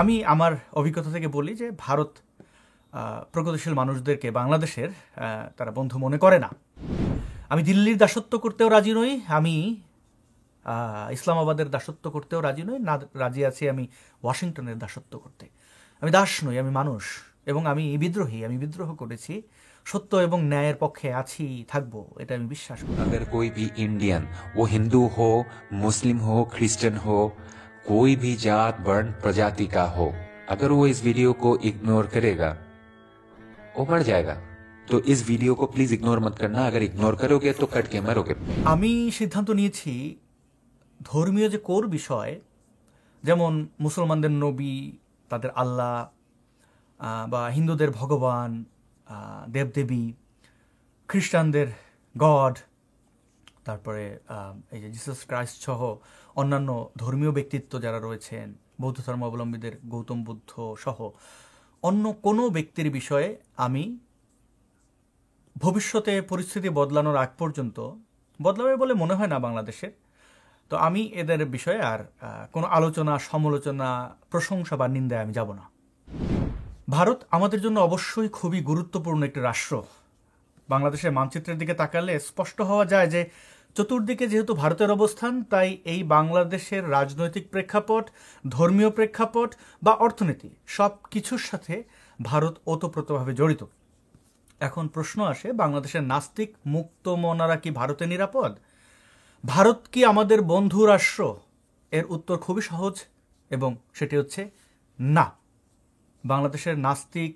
আমি আমার অভিজ্ঞতা থেকে বলি যে ভারত প্রগতিশীল মানুষদেরকে বাংলাদেশের তারা বন্ধু মনে করে না। আমি দিল্লির দাসত্ব করতেও রাজি নই, আমি ইসলামাবাদের দাসত্ব করতেও রাজি নই, না রাজি আছি আমি ওয়াশিংটনের দাসত্ব করতে। আমি দাস নই, আমি মানুষ, এবং আমি বিদ্রোহী। আমি বিদ্রোহ করেছি, সত্য এবং ন্যায়ের পক্ষে আছি, থাকবো, এটা আমি বিশ্বাস করি। अगर कोई भी इंडियन, वो हिंदू हो, मुस्लिम हो, क्रिश्चियन हो, कोई भी जात वर्ण प्रजाति का हो, अगर वो इस वीडियो को इग्नोर करेगा वो मर जाएगा। तो इस वीडियो को प्लीज इग्नोर मत करना। अगर इग्नोर करोगे तो कट के मरोगे। আমি সিদ্ধান্ত নিয়েছি ধর্মীয় যে কোর বিষয়, যেমন মুসলমানদের নবী, তাদের আল্লাহ, বা হিন্দুদের ভগবান, দেবদেবী, খ্রিস্টানদের গড, তারপরে এই যে জিসাস ক্রাইস্ট সহ অন্যান্য ধর্মীয় ব্যক্তিত্ব যারা রয়েছেন, বৌদ্ধ ধর্মাবলম্বীদের গৌতম বুদ্ধ সহ অন্য কোনো ব্যক্তির বিষয়ে আমি ভবিষ্যতে পরিস্থিতি বদলানোর আগ পর্যন্ত, বদলাবে বলে মনে হয় না বাংলাদেশের, তো আমি এদের বিষয়ে আর কোনো আলোচনা, সমালোচনা, প্রশংসা বা নিন্দায় আমি যাব না। ভারত আমাদের জন্য অবশ্যই খুবই গুরুত্বপূর্ণ একটি রাষ্ট্র। বাংলাদেশের মানচিত্রের দিকে তাকালে স্পষ্ট হওয়া যায় যে চতুর্দিকে যেহেতু ভারতের অবস্থান, তাই এই বাংলাদেশের রাজনৈতিক প্রেক্ষাপট, ধর্মীয় প্রেক্ষাপট বা অর্থনীতি সব কিছুর সাথে ভারত ওতপ্রোতভাবে জড়িত। এখন প্রশ্ন আসে, বাংলাদেশের নাস্তিক মুক্তমনারা কি ভারতে নিরাপদ? ভারত কি আমাদের বন্ধু রাষ্ট্র? এর উত্তর খুবই সহজ, এবং সেটি হচ্ছে না। বাংলাদেশের নাস্তিক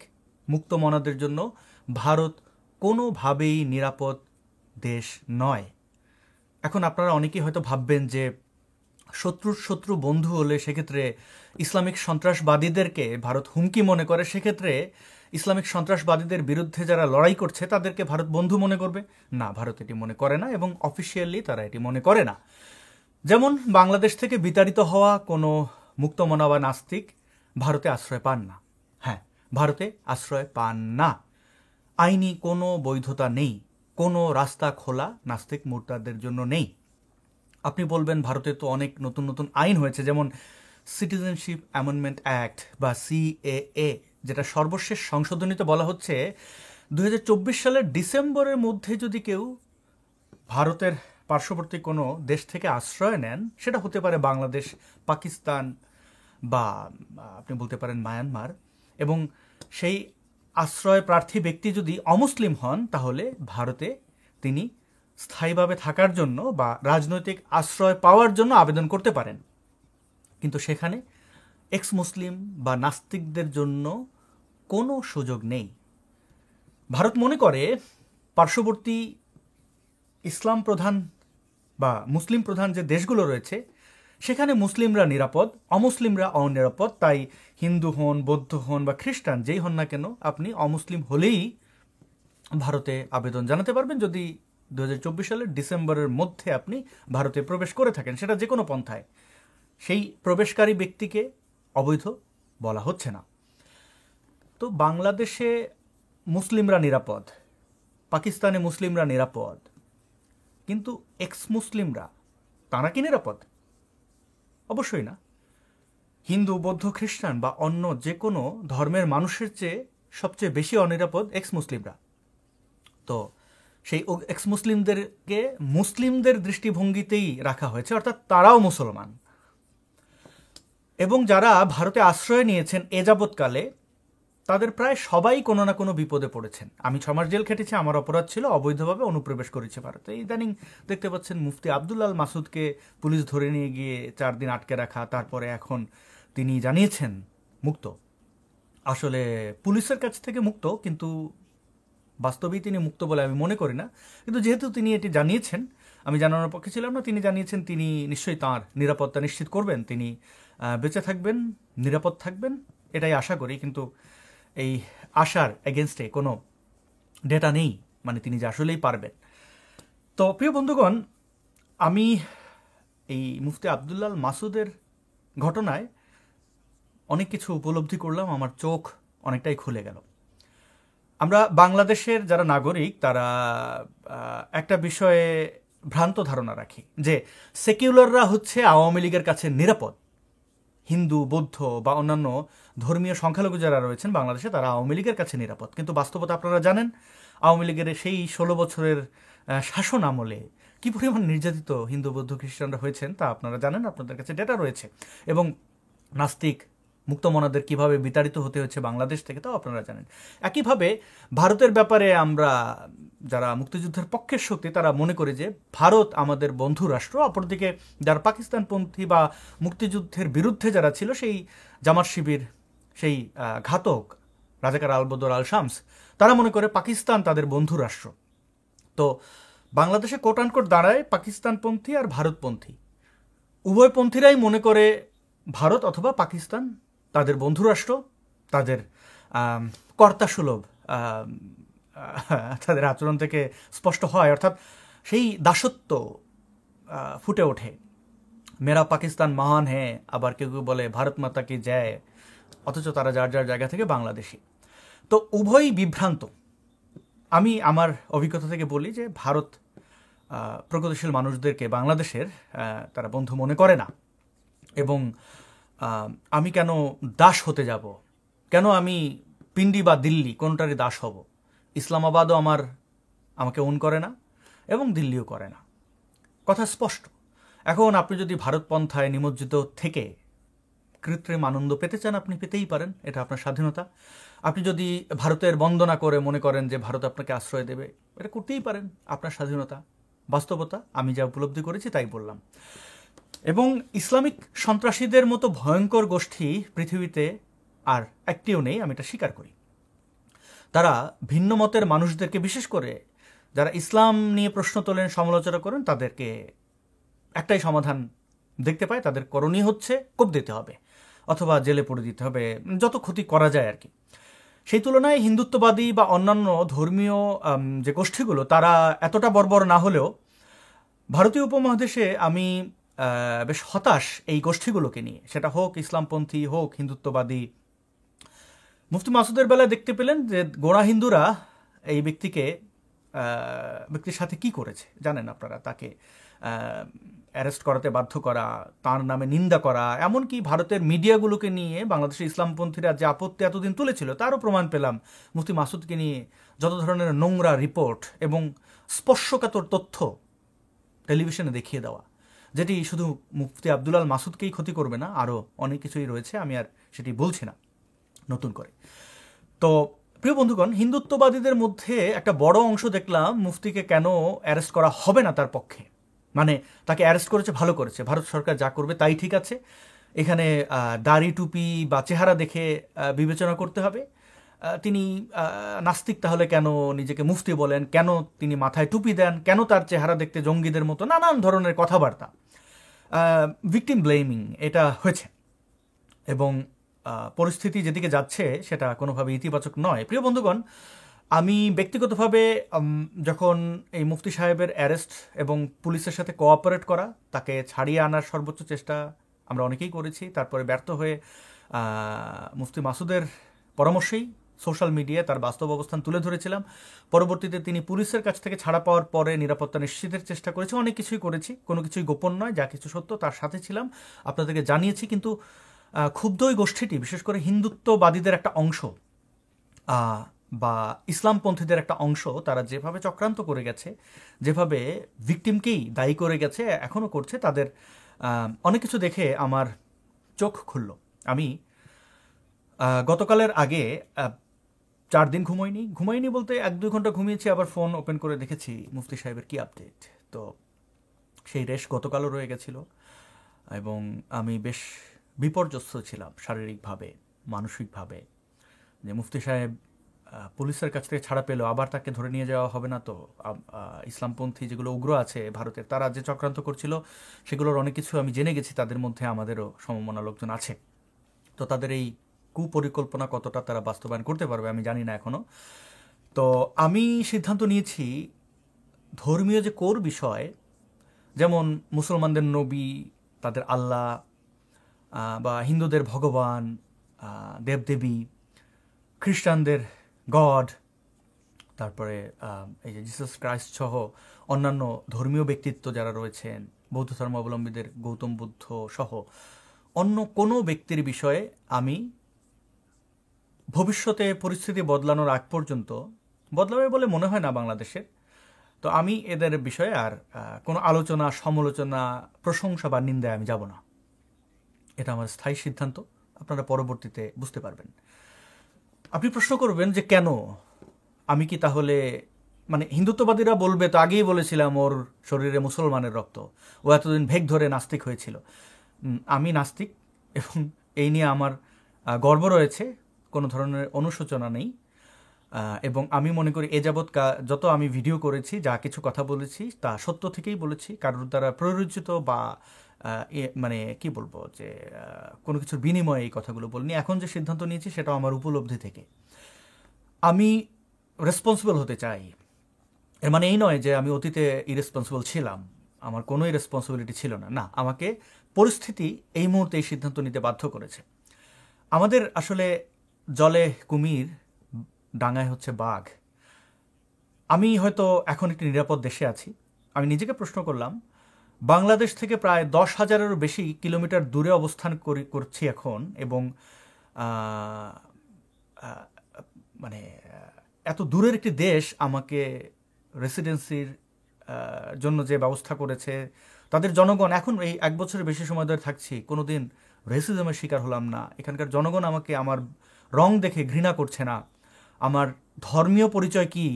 মুক্তমনাদের জন্য ভারত কোনোভাবেই নিরাপদ দেশ নয়। এখন আপনারা অনেকেই হয়তো ভাববেন যে শত্রুর শত্রু বন্ধু হলে সেক্ষেত্রে ইসলামিক সন্ত্রাসবাদীদেরকে ভারত হুমকি মনে করে, সেক্ষেত্রে ইসলামিক সন্ত্রাসবাদীদের বিরুদ্ধে যারা লড়াই করছে তাদেরকে ভারত বন্ধু মনে করবে। না, ভারত এটি মনে করে না, এবং অফিসিয়ালি তারা এটি মনে করে না। যেমন বাংলাদেশ থেকে বিতাড়িত হওয়া কোনো মুক্তমনা বা নাস্তিক ভারতে আশ্রয় পান না। হ্যাঁ, ভারতে আশ্রয় পান না। আইনি কোনো বৈধতা নেই, কোনো রাস্তা খোলা নাস্তিক মুরতাদদের জন্য নেই। আপনি বলবেন ভারতে তো অনেক নতুন নতুন আইন হয়েছে, যেমন সিটিজেনশিপ অ্যামেন্ডমেন্ট অ্যাক্ট বা সিএএ, যেটা সর্বশেষ সংশোধনীতে বলা হচ্ছে 2024 সালের ডিসেম্বরের মধ্যে যদি কেউ ভারতের পার্শ্ববর্তী কোনো দেশ থেকে আশ্রয় নেন, সেটা হতে পারে বাংলাদেশ, পাকিস্তান, বা আপনি বলতে পারেন মায়ানমার, এবং সেই আশ্রয় প্রার্থী ব্যক্তি যদি অমুসলিম হন, তাহলে ভারতে তিনি স্থায়ীভাবে থাকার জন্য বা রাজনৈতিক আশ্রয় পাওয়ার জন্য আবেদন করতে পারেন। কিন্তু সেখানে এক্স মুসলিম বা নাস্তিকদের জন্য কোনো সুযোগ নেই। ভারত মনে করে পার্শ্ববর্তী ইসলাম প্রধান বা মুসলিম প্রধান যে দেশগুলো রয়েছে সেখানে মুসলিমরা নিরাপদ, অমুসলিমরা অনিরাপদ। তাই হিন্দু হন, বৌদ্ধ হন বা খ্রিস্টান যেই হন না কেন, আপনি অমুসলিম হলেই ভারতে আবেদন জানাতে পারবেন যদি 2024 সালের ডিসেম্বরের মধ্যে আপনি ভারতে প্রবেশ করে থাকেন, সেটা যে কোনো পন্থায়। সেই প্রবেশকারী ব্যক্তিকে অবৈধ বলা হচ্ছে না। তো বাংলাদেশে মুসলিমরা নিরাপদ, পাকিস্তানে মুসলিমরা নিরাপদ, কিন্তু এক্স মুসলিমরা, তারা কি নিরাপদ? অবশ্যই না। হিন্দু, বৌদ্ধ, খ্রিস্টান বা অন্য যে কোনো ধর্মের মানুষের চেয়ে সবচেয়ে বেশি অনিরাপদ এক্স মুসলিমরা। তো সেই এক্স মুসলিমদেরকে মুসলিমদের দৃষ্টিভঙ্গিতেই রাখা হয়েছে, অর্থাৎ তারাও মুসলমান। এবং যারা ভারতে আশ্রয় নিয়েছেন এ যাবৎকালে, তাদের প্রায় সবাই কোনো না কোনো বিপদে পড়েছেন। আমি 6 মাস জেল খেটেছি, আমার অপরাধ ছিল অবৈধভাবে অনুপ্রবেশ করেছে ভারতে। ইদানিং দেখতে পাচ্ছেন মুফতি আব্দুল আল মাসুদকে পুলিশ ধরে নিয়ে গিয়ে 4 দিন আটকে রাখা, তারপরে এখন তিনি জানিয়েছেন মুক্ত। আসলে পুলিশের কাছ থেকে মুক্ত, কিন্তু বাস্তবেই তিনি মুক্ত বলে আমি মনে করি না। কিন্তু যেহেতু তিনি এটি জানিয়েছেন, আমি জানানোর পক্ষে ছিলাম না, তিনি জানিয়েছেন, তিনি নিশ্চয়ই তাঁর নিরাপত্তা নিশ্চিত করবেন, তিনি বেঁচে থাকবেন, নিরাপদ থাকবেন, এটাই আশা করি। কিন্তু এই আশার এগেনস্টে কোনো ডেটা নেই, মানে তিনি যে আসলেই পারবেন। তো প্রিয় বন্ধুগণ, আমি এই মুফতি আব্দুল আল মাসুদের ঘটনায় অনেক কিছু উপলব্ধি করলাম, আমার চোখ অনেকটাই খুলে গেল। আমরা বাংলাদেশের যারা নাগরিক, তারা একটা বিষয়ে ভ্রান্ত ধারণা রাখি যে সেকুলাররা হচ্ছে আওয়ামী লীগের কাছে নিরাপদ, হিন্দু, বৌদ্ধ বা অন্যান্য ধর্মীয় সংখ্যালঘু যারা রয়েছেন বাংলাদেশে তারা আওয়ামী লীগের কাছে নিরাপদ। কিন্তু বাস্তবতা আপনারা জানেন, আওয়ামী লীগের সেই 16 বছরের শাসন আমলে কী পরিমাণ নির্যাতিত হিন্দু, বৌদ্ধ, খ্রিস্টানরা হয়েছেন তা আপনারা জানেন, আপনাদের কাছে ডেটা রয়েছে। এবং নাস্তিক মুক্তমনাদের কিভাবে বিতাড়িত হতে হচ্ছে বাংলাদেশ থেকে তাও আপনারা জানেন। একইভাবে ভারতের ব্যাপারে আমরা যারা মুক্তিযুদ্ধের পক্ষের শক্তি তারা মনে করি যে ভারত আমাদের বন্ধু রাষ্ট্র, অপরদিকে যারা পাকিস্তানপন্থী বা মুক্তিযুদ্ধের বিরুদ্ধে যারা ছিল সেই জামাত শিবির, সেই ঘাতক রাজাকার আলবদর আল শামস, তারা মনে করে পাকিস্তান তাদের বন্ধু রাষ্ট্র। তো বাংলাদেশে কোট আনকোট দাঁড়ায় পাকিস্তানপন্থী আর ভারতপন্থী, উভয়পন্থীরাই মনে করে ভারত অথবা পাকিস্তান তাদের বন্ধুরাষ্ট্র, তাদের কর্তাসুলভ তাদের আচরণ থেকে স্পষ্ট হয়, অর্থাৎ সেই দাসত্ব ফুটে ওঠে। মেরা পাকিস্তান মহান হ্যাঁ, আবার কেউ কেউ বলে ভারত মাতা কি জয়, অথচ তারা যার যার জায়গা থেকে বাংলাদেশি। তো উভয়ই বিভ্রান্ত। আমি আমার অভিজ্ঞতা থেকে বলি যে ভারত প্রগতিশীল মানুষদেরকে বাংলাদেশের তারা বন্ধু মনে করে না। এবং আমি কেন দাস হতে যাব, কেন আমি পিন্ডি বা দিল্লি কোনটারই দাস হব? ইসলামাবাদও আমাকে ওন করে না এবং দিল্লিও করে না, কথা স্পষ্ট। এখন আপনি যদি ভারতপন্থায় নিমজ্জিত থেকে কৃত্রিম আনন্দ পেতে চান আপনি পেতেই পারেন, এটা আপনার স্বাধীনতা। আপনি যদি ভারতের বন্দনা করে মনে করেন যে ভারত আপনাকে আশ্রয় দেবে, এটা করতেই পারেন, আপনার স্বাধীনতা। বাস্তবতা আমি যা উপলব্ধি করেছি তাই বললাম। এবং ইসলামিক সন্ত্রাসীদের মতো ভয়ঙ্কর গোষ্ঠী পৃথিবীতে আর একটিও নেই, আমি এটা স্বীকার করি। তারা ভিন্ন মতের মানুষদেরকে, বিশেষ করে যারা ইসলাম নিয়ে প্রশ্ন তোলেন, সমালোচনা করেন, তাদেরকে একটাই সমাধান দেখতে পায়, তাদের করণীয় হচ্ছে কোপ দিতে হবে অথবা জেলে পড়ে দিতে হবে, যত ক্ষতি করা যায় আর কি। সেই তুলনায় হিন্দুত্ববাদী বা অন্যান্য ধর্মীয় যে গোষ্ঠীগুলো তারা এতটা বর্বর না হলেও ভারতীয় উপমহাদেশে আমি বেশ হতাশ এই গোষ্ঠীগুলোকে নিয়ে, সেটা হোক ইসলামপন্থী হোক হিন্দুত্ববাদী। মুফতি মাসুদের বেলায় দেখতে পেলেন যে গোঁড়া হিন্দুরা এই ব্যক্তির সাথে কি করেছে জানেন আপনারা, তাকে অ্যারেস্ট করাতে বাধ্য করা, তার নামে নিন্দা করা, এমনকি ভারতের মিডিয়াগুলোকে নিয়ে বাংলাদেশের ইসলামপন্থীরা যে আপত্তি এতদিন তুলেছিল তারও প্রমাণ পেলাম মুফতি মাসুদকে নিয়ে যত ধরনের নোংরা রিপোর্ট এবং স্পর্শকাতর তথ্য টেলিভিশনে দেখিয়ে দেওয়া, যেটি শুধু মুফতি আব্দুল আল মাসুদকেই ক্ষতি করবে না, আরও অনেক কিছুই রয়েছে, আমি আর সেটি বলছি না নতুন করে। তো প্রিয় বন্ধুগণ, হিন্দুত্ববাদীদের মধ্যে একটা বড় অংশ দেখলাম মুফতিকে কেন অ্যারেস্ট করা হবে না তার পক্ষে, মানে তাকে অ্যারেস্ট করেছে ভালো করেছে, ভারত সরকার যা করবে তাই ঠিক আছে, এখানে দাড়ি টুপি বা চেহারা দেখে বিবেচনা করতে হবে। তিনি নাস্তিক, তাহলে কেন নিজেকে মুফতি বলেন, কেন তিনি মাথায় টুপি দেন, কেন তার চেহারা দেখতে জঙ্গিদের মতো, নানান ধরনের কথাবার্তা, ভিকটিম ব্লেমিং এটা হয়েছে। এবং পরিস্থিতি যেদিকে যাচ্ছে সেটা কোনোভাবে ইতিবাচক নয়। প্রিয় বন্ধুগণ, আমি ব্যক্তিগতভাবে যখন এই মুফতি সাহেবের অ্যারেস্ট এবং পুলিশের সাথে কোঅপারেট করা, তাকে ছাড়িয়ে আনার সর্বোচ্চ চেষ্টা আমরা অনেকেই করেছি, তারপরে ব্যর্থ হয়ে মুফতি মাসুদের পরামর্শেই সোশ্যাল মিডিয়ায় তার বাস্তব অবস্থান তুলে ধরেছিলাম। পরবর্তীতে তিনি পুলিশের কাছ থেকে ছাড়া পাওয়ার পরে নিরাপত্তা নিশ্চিতের চেষ্টা করেছি, অনেক কিছুই করেছি, কোনো কিছুই গোপন নয়, যা কিছু সত্য তার সাথে ছিলাম, আপনাদেরকে জানিয়েছি। কিন্তু ক্ষুব্ধ ওই গোষ্ঠীটি, বিশেষ করে হিন্দুত্ববাদীদের একটা অংশ বা ইসলামপন্থীদের একটা অংশ, তারা যেভাবে চক্রান্ত করে গেছে, যেভাবে ভিকটিমকেই দায়ী করে গেছে, এখনও করছে, তাদের অনেক কিছু দেখে আমার চোখ খুলল। আমি গতকালের আগে 4 দিন ঘুমাইনি বলতে 1-2 ঘন্টা ঘুমিয়েছি, আবার ফোন ওপেন করে দেখেছি মুফতি সাহেবের কি আপডেট। তো সেই রেশ গতকালও রয়ে গেছিল এবং আমি বেশ বিপর্যস্ত ছিলাম শারীরিকভাবে, মানসিকভাবে, যে মুফতি সাহেব পুলিশের কাছ থেকে ছাড়া পেলেও আবার তাকে ধরে নিয়ে যাওয়া হবে না তো। ইসলামপন্থী যেগুলো উগ্র আছে ভারতের, তারা যে চক্রান্ত করছিল সেগুলোর অনেক কিছু আমি জেনে গেছি, তাদের মধ্যে আমাদেরও সমমনা লোকজন আছে। তো তাদের এই কুপরিকল্পনা কতটা তারা বাস্তবায়ন করতে পারবে আমি জানি না এখনও। তো আমি সিদ্ধান্ত নিয়েছি ধর্মীয় যে কোর বিষয়, যেমন মুসলমানদের নবী, তাদের আল্লাহ, বা হিন্দুদের ভগবান, দেবদেবী, খ্রিস্টানদের গড, তারপরে এই যে জিসাস ক্রাইস্ট সহ অন্যান্য ধর্মীয় ব্যক্তিত্ব যারা রয়েছেন, বৌদ্ধ ধর্মাবলম্বীদের গৌতম বুদ্ধ সহ অন্য কোনো ব্যক্তির বিষয়ে আমি ভবিষ্যতে পরিস্থিতি বদলানোর আগ পর্যন্ত বদলাবে বলে মনে হয় না বাংলাদেশের। তো আমি এদের বিষয়ে আর কোনো আলোচনা, সমালোচনা, প্রশংসা বা নিন্দায় আমি যাব না। এটা আমার স্থায়ী সিদ্ধান্ত, আপনারা পরবর্তীতে বুঝতে পারবেন। আপনি প্রশ্ন করবেন যে কেন, আমি কি তাহলে মানে হিন্দুত্ববাদীরা বলবে তো আগেই বলেছিলাম ওর শরীরে মুসলমানের রক্ত, ও এতদিন ভেগ ধরে নাস্তিক হয়েছিল। আমি নাস্তিক এবং এই নিয়ে আমার গর্ব রয়েছে, কোনো ধরনের অনুশোচনা নেই। এবং আমি মনে করি এ যাবৎ যত আমি ভিডিও করেছি, যা কিছু কথা বলেছি তা সত্য থেকেই বলেছি, কারোর দ্বারা প্ররোচিত বা মানে কি বলবো যে কোনো কিছুর বিনিময়ে এই কথাগুলো বলিনি। এখন যে সিদ্ধান্ত নিয়েছি সেটাও আমার উপলব্ধি থেকে। আমি রেসপন্সিবল হতে চাই, এর মানে এই নয় যে আমি অতীতে ইরেসপন্সিবল ছিলাম, আমার কোনো রেসপন্সিবিলিটি ছিল না। না, আমাকে পরিস্থিতি এই মুহূর্তে এই সিদ্ধান্ত নিতে বাধ্য করেছে। আমাদের আসলে জলে কুমির, ডাঙায় হচ্ছে বাঘ। আমি হয়তো এখন একটি নিরাপদ দেশে আছি। আমি নিজেকে প্রশ্ন করলাম, বাংলাদেশ থেকে প্রায় 10,000-এরও বেশি কিলোমিটার দূরে অবস্থান করছি এখন, এবং মানে এত দূরের একটি দেশ আমাকে রেসিডেন্সির জন্য যে ব্যবস্থা করেছে, তাদের জনগণ, এখন এই 1 বছরের বেশি সময় ধরে থাকছি, কোনো দিন রেসিজমের শিকার হলাম না। এখানকার জনগণ আমাকে আমার রং দেখে ঘৃণা করছে না, আমার ধর্মীয় পরিচয় কি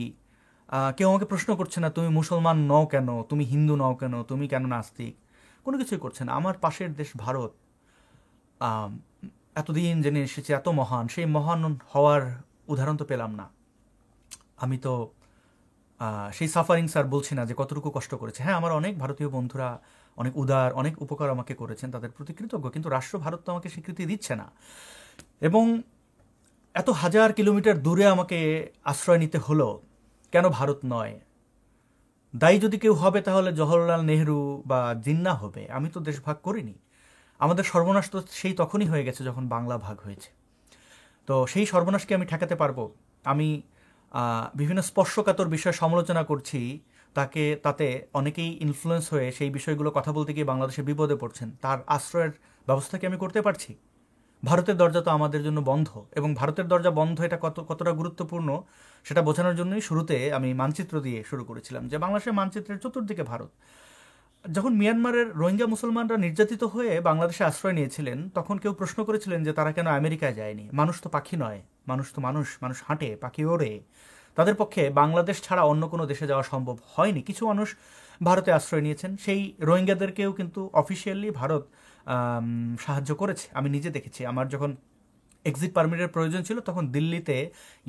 কেউ আমাকে প্রশ্ন করছে না, তুমি মুসলমান নও কেন, তুমি হিন্দু নও কেন, তুমি কেন নাস্তিক, কোনো কিছুই করছে না। আমার পাশের দেশ ভারত, এতদিন জেনে এসেছে এত মহান, সেই মহান হওয়ার উদাহরণ তো পেলাম না। আমি তো সেই সাফারিং স্যার বলছি না যে কতটুকু কষ্ট করেছে। হ্যাঁ, আমার অনেক ভারতীয় বন্ধুরা অনেক উদার, অনেক উপকার আমাকে করেছেন, তাদের প্রতি কৃতজ্ঞ, কিন্তু রাষ্ট্র ভারত তো আমাকে স্বীকৃতি দিচ্ছে না। এবং এত 1000 কিলোমিটার দূরে আমাকে আশ্রয় নিতে হলো, কেন ভারত নয়? দায়ী যদি কেউ হবে তাহলে জওহরলাল নেহরু বা জিন্নাহ হবে। আমি তো দেশ ভাগ করিনি। আমাদের সর্বনাশ তো সেই তখনই হয়ে গেছে যখন বাংলা ভাগ হয়েছে। তো সেই সর্বনাশকে আমি ঠেকাতে পারবো? আমি বিভিন্ন স্পর্শকাতর বিষয়ে সমালোচনা করছি, তাতে অনেকেই ইনফ্লুয়েন্স হয়ে সেই বিষয়গুলো কথা বলতে গিয়ে বাংলাদেশে বিপদে পড়ছেন। তার আশ্রয়ের ব্যবস্থা কি আমি করতে পারছি? ভারতের দরজা তো আমাদের জন্য বন্ধ, এবং ভারতের দরজা বন্ধ এটা কতটা গুরুত্বপূর্ণ সেটা বোঝানোর জন্যই শুরুতে আমি মানচিত্র দিয়ে শুরু করেছিলাম, যে বাংলাদেশের মানচিত্রের চতুর্দিকে ভারত। যখন মিয়ানমারের রোহিঙ্গা মুসলমানরা নির্যাতিত হয়ে বাংলাদেশে আশ্রয় নিয়েছিলেন, তখন কেউ প্রশ্ন করেছিলেন যে তারা কেন আমেরিকায় যায়নি। মানুষ তো পাখি নয়, মানুষ তো মানুষ, মানুষ হাঁটে, পাখি ওড়ে। তাদের পক্ষে বাংলাদেশ ছাড়া অন্য কোনো দেশে যাওয়া সম্ভব হয়নি। কিছু মানুষ ভারতে আশ্রয় নিয়েছেন, সেই রোহিঙ্গাদেরকেও কিন্তু অফিসিয়ালি ভারত সাহায্য করেছে। আমি নিজে দেখেছি। আমার যখন এক্সিট পারমিটের প্রয়োজন ছিল তখন দিল্লিতে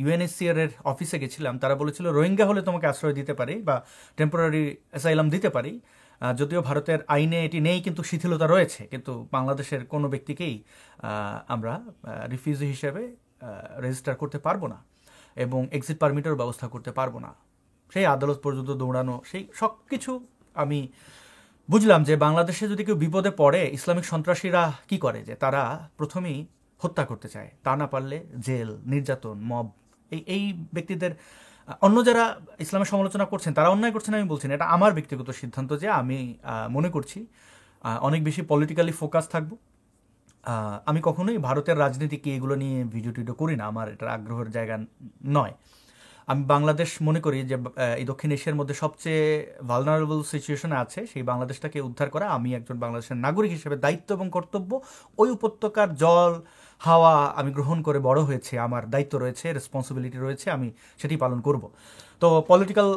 ইউএনএইচসিআর এর অফিসে গেছিলাম। তারা বলেছিল রোহিঙ্গা হলে তোমাকে আশ্রয় দিতে পারি বা টেম্পোরারি অ্যাসাইলাম দিতে পারি, যদিও ভারতের আইনে এটি নেই, কিন্তু শিথিলতা রয়েছে। কিন্তু বাংলাদেশের কোনো ব্যক্তিকেই আমরা রিফিউজি হিসেবে রেজিস্টার করতে পারবো না এবং এক্সিট পারমিটেরও ব্যবস্থা করতে পারবো না। সেই আদালত পর্যন্ত দৌড়ানো, সেই সব কিছু আমি বুঝলাম যে বাংলাদেশে যদি কেউ বিপদে পড়ে, ইসলামিক সন্ত্রাসীরা কি করে, যে তারা প্রথমেই হত্যা করতে চায়, তা না পারলে জেল, নির্যাতন, মব। এই ব্যক্তিদের, অন্য যারা ইসলামের সমালোচনা করছেন তারা অন্যায় করছেন আমি বলছি না, এটা আমার ব্যক্তিগত সিদ্ধান্ত যে আমি মনে করছি অনেক বেশি পলিটিক্যালি ফোকাস থাকবো। আমি কখনোই ভারতের রাজনীতি কি এগুলো নিয়ে ভিডিও টিডিও করি না, আমার এটা আগ্রহের জায়গা নয়। আমি বাংলাদেশ মনে করি যে এই দক্ষিণ এশিয়ার মধ্যে সবচেয়ে ভালনারেবল সিচুয়েশনে আছে, সেই বাংলাদেশটাকে উদ্ধার করা আমি একজন বাংলাদেশের নাগরিক হিসেবে দায়িত্ব এবং কর্তব্য। ওই উপত্যকার জল, হাওয়া আমি গ্রহণ করে বড় হয়েছে, আমার দায়িত্ব রয়েছে, রেসপন্সিবিলিটি রয়েছে, আমি সেটি পালন করব। তো পলিটিক্যাল